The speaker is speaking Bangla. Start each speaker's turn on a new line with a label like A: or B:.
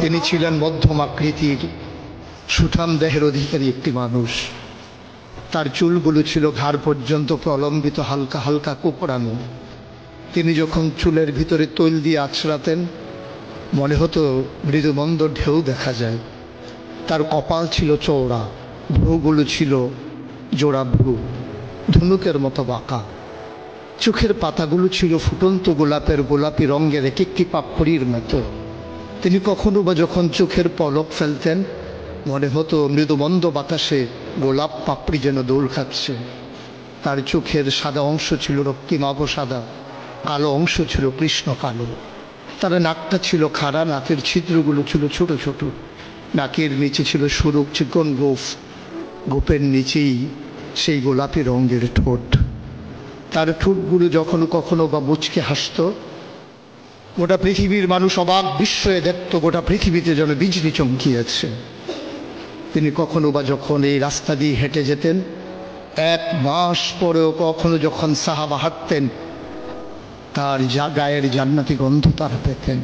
A: তিনি ছিলেন মধ্যম আকৃতির সুঠাম দেহের অধিকারী একটি মানুষ। তার চুলগুলো ছিল ঘাড় পর্যন্ত প্রলম্বিত, হালকা হালকা কোঁকড়ানো। তিনি যখন চুলের ভিতরে তৈল দিয়ে আছড়াতেন মনে হতো মৃদুমন্দ ঢেউ দেখা যায়। তার কপাল ছিল চওড়া, ভ্রুগুলো ছিল জোড়া ভ্রু, ধনুকের মতো বাঁকা। চোখের পাতাগুলো ছিল ফুটন্ত গোলাপের গোলাপি রঙের এক একটি পাপড়ির মতো। তিনি কখনো বা যখন চোখের পলক ফেলতেন মনে হতো মৃদুমন্দ বাতাসে গোলাপ পাপড়ি যেন দোল খাচ্ছে। তার চোখের সাদা অংশ ছিল রক্তিমাভ সাদা, কালো অংশ ছিল কৃষ্ণ কালো। তার নাকটা ছিল খাড়া, নাকের ছিদ্রগুলো ছিল ছোট ছোট। নাকের নিচে ছিল সরু চিকন গোঁফ, গোঁফের নিচেই সেই গোলাপি রঙের ঠোঁট। তার ঠোঁটগুলো যখন কখনো বা মুচকে হাসত, গোটা পৃথিবীর মানুষ অবাক বিস্ময়ে দেখত গোটা পৃথিবীতে যেন বিজলি চমকিয়েছে। তিনি কখনো বা যখন এই রাস্তা দিয়ে হেঁটে যেতেন, 1 মাস পরেও কখনো যখন সাহাবা হাঁটতেন, তার গায়ের জান্নাতি গন্ধ তারা পেতেন।